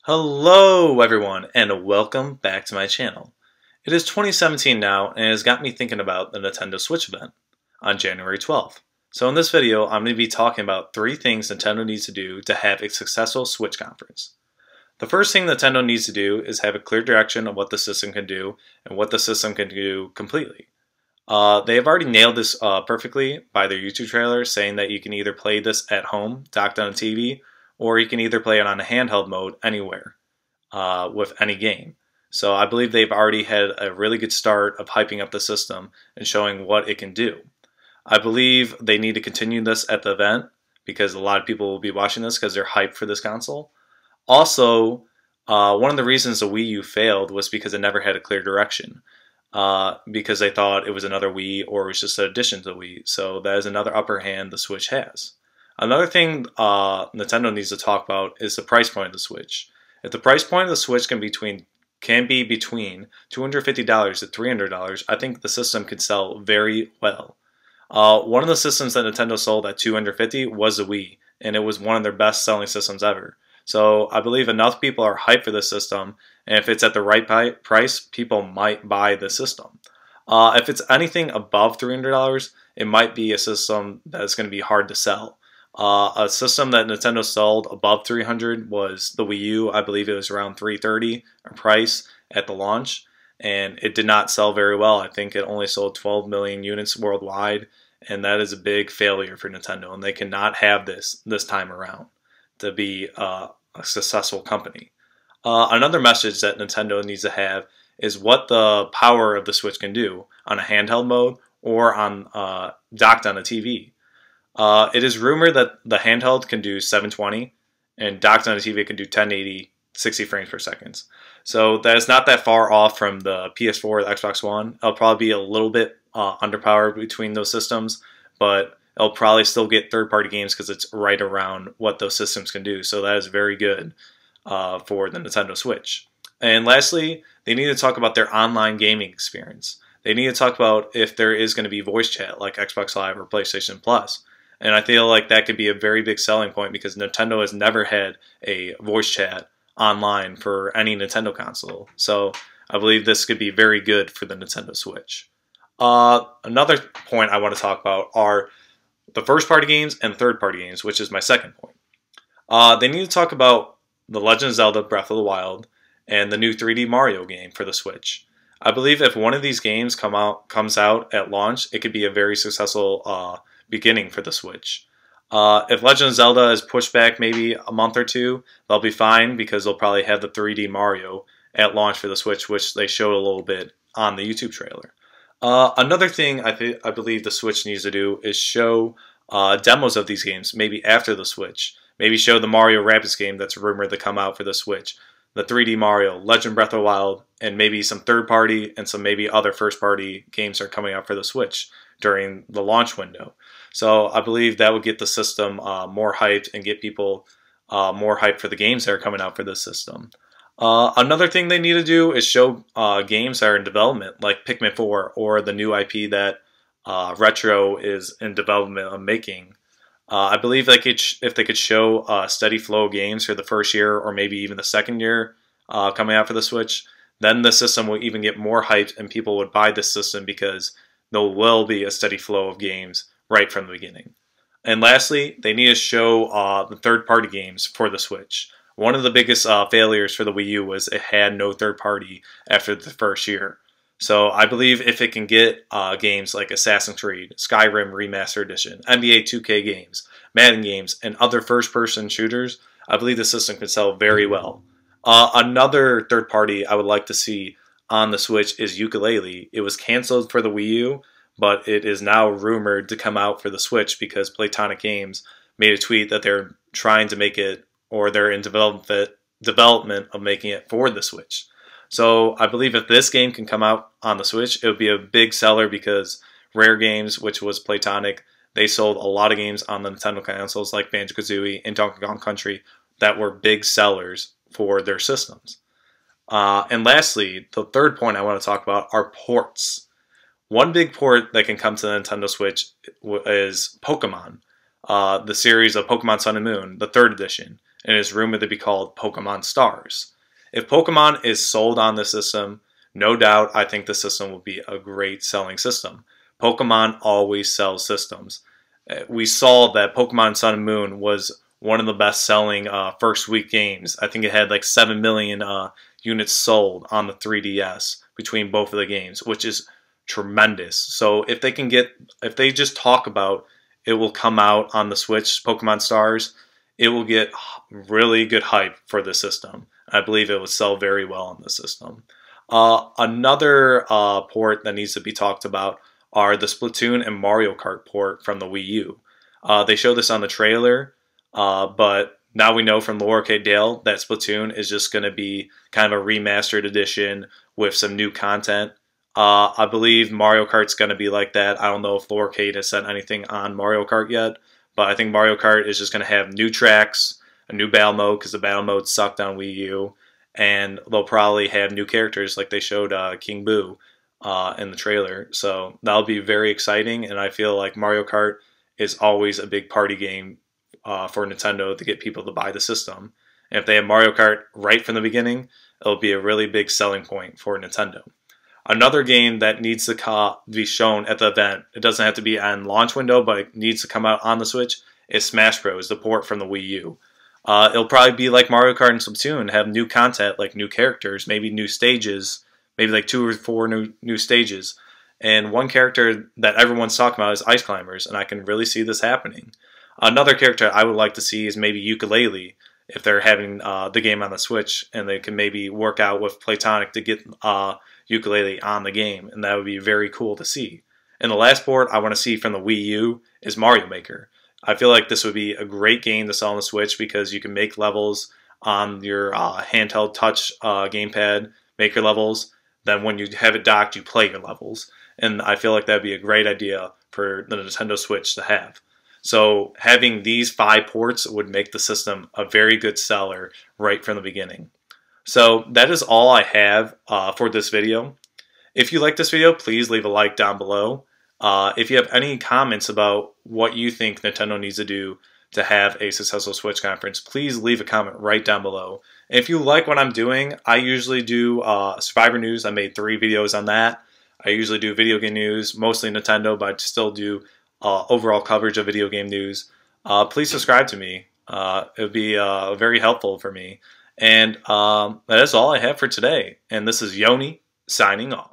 Hello everyone and welcome back to my channel. It is 2017 now and it has got me thinking about the Nintendo Switch event on January 12th. So in this video I'm going to be talking about 3 things Nintendo needs to do to have a successful Switch conference. The first thing Nintendo needs to do is have a clear direction of what the system can do and what the system can do completely. They have already nailed this perfectly by their YouTube trailer, saying that you can either play this at home, docked on a TV, or you can either play it on a handheld mode anywhere with any game. So I believe they've already had a really good start of hyping up the system and showing what it can do. I believe they need to continue this at the event because a lot of people will be watching this because they're hyped for this console. Also, one of the reasons the Wii U failed was because it never had a clear direction. Because they thought it was another Wii or it was just an addition to the Wii. So that is another upper hand the Switch has. Another thing Nintendo needs to talk about is the price point of the Switch. If the price point of the Switch can be between $250 to $300, I think the system could sell very well. One of the systems that Nintendo sold at $250 was the Wii, and it was one of their best selling systems ever. So I believe enough people are hyped for this system, and if it's at the right price, people might buy the system. If it's anything above $300, it might be a system that's going to be hard to sell. A system that Nintendo sold above $300 was the Wii U. I believe it was around $330 price at the launch, and it did not sell very well. I think it only sold 12 million units worldwide, and that is a big failure for Nintendo, and they cannot have this time around to be a successful company. Another message that Nintendo needs to have is what the power of the Switch can do on a handheld mode or on docked on a TV. It is rumored that the handheld can do 720 and docked on a TV can do 1080 60 frames per second. So that is not that far off from the PS4 or the Xbox One. It'll probably be a little bit underpowered between those systems, but it'll probably still get third-party games because it's right around what those systems can do. So that is very good for the Nintendo Switch. And lastly, they need to talk about their online gaming experience. They need to talk about if there is going to be voice chat like Xbox Live or PlayStation Plus. And I feel like that could be a very big selling point because Nintendo has never had a voice chat online for any Nintendo console. So I believe this could be very good for the Nintendo Switch. Another point I want to talk about are the first-party games and third-party games, which is my second point. They need to talk about The Legend of Zelda Breath of the Wild and the new 3D Mario game for the Switch. I believe if one of these games comes out at launch, it could be a very successful beginning for the Switch. If Legend of Zelda is pushed back maybe a month or two, they'll be fine because they'll probably have the 3D Mario at launch for the Switch, which they showed a little bit on the YouTube trailer. Another thing I believe the Switch needs to do is show demos of these games, maybe after the Switch. Maybe show the Mario Rabbids game that's rumored to come out for the Switch, the 3D Mario, Legend Breath of the Wild, and maybe some third-party and some maybe other first-party games are coming out for the Switch during the launch window. So I believe that would get the system more hyped and get people more hyped for the games that are coming out for this system. Another thing they need to do is show games that are in development, like Pikmin 4 or the new IP that Retro is in development of making. I believe if they could show a steady flow of games for the first year or maybe even the second year coming out for the Switch, then the system will even get more hyped and people would buy this system because there will be a steady flow of games right from the beginning. And lastly, they need to show the third-party games for the Switch. One of the biggest failures for the Wii U was it had no third-party after the first year. So I believe if it can get games like Assassin's Creed, Skyrim Remastered Edition, NBA 2K games, Madden games, and other first-person shooters, I believe the system could sell very well. Another third party I would like to see on the Switch is Yooka-Laylee. It was canceled for the Wii U, but it is now rumored to come out for the Switch because Playtonic Games made a tweet that they're trying to make it, or they're in development of making it for the Switch. So I believe if this game can come out on the Switch, it would be a big seller because Rare Games, which was Playtonic, they sold a lot of games on the Nintendo consoles like Banjo-Kazooie and Donkey Kong Country that were big sellers for their systems. And lastly, the third point I want to talk about are ports. One big port that can come to the Nintendo Switch is Pokemon, the series of Pokemon Sun and Moon, the 3rd edition. and is rumored to be called Pokemon Stars. If Pokemon is sold on the system, no doubt I think the system will be a great selling system. Pokemon always sells systems. We saw that Pokemon Sun and Moon was one of the best selling first week games. I think it had like 7 million units sold on the 3DS between both of the games, which is tremendous. So if they just talk about it will come out on the Switch, Pokemon Stars, it will get really good hype for the system. I believe it will sell very well on the system. Another port that needs to be talked about are the Splatoon and Mario Kart port from the Wii U. They showed this on the trailer, but now we know from Lower K Dale that Splatoon is just going to be kind of a remastered edition with some new content. I believe Mario Kart's going to be like that. I don't know if Lower K has said anything on Mario Kart yet, but I think Mario Kart is just going to have new tracks, a new battle mode because the battle mode sucked on Wii U, and they'll probably have new characters like they showed King Boo in the trailer. So that'll be very exciting, and I feel like Mario Kart is always a big party game for Nintendo to get people to buy the system. And if they have Mario Kart right from the beginning, it'll be a really big selling point for Nintendo. Another game that needs to be shown at the event, it doesn't have to be on launch window, but it needs to come out on the Switch, is Smash Bros., the port from the Wii U. It'll probably be like Mario Kart and Splatoon, have new content, like new characters, maybe new stages, maybe like 2 or 4 new stages. And one character that everyone's talking about is Ice Climbers, and I can really see this happening. Another character I would like to see is maybe Yooka-Laylee, if they're having the game on the Switch, and they can maybe work out with Playtonic to get Yooka-Laylee on the game, and that would be very cool to see. And the last port I want to see from the Wii U is Mario Maker. I feel like this would be a great game to sell on the Switch because you can make levels on your handheld touch gamepad, make your levels, then when you have it docked, you play your levels. And I feel like that would be a great idea for the Nintendo Switch to have. So having these 5 ports would make the system a very good seller right from the beginning. So that is all I have for this video. If you like this video, please leave a like down below. If you have any comments about what you think Nintendo needs to do to have a successful Switch conference, please leave a comment right down below. If you like what I'm doing, I usually do Survivor News. I made 3 videos on that. I usually do video game news, mostly Nintendo, but I still do overall coverage of video game news. Please subscribe to me. It would be very helpful for me. And that is all I have for today. And this is Yoni signing off.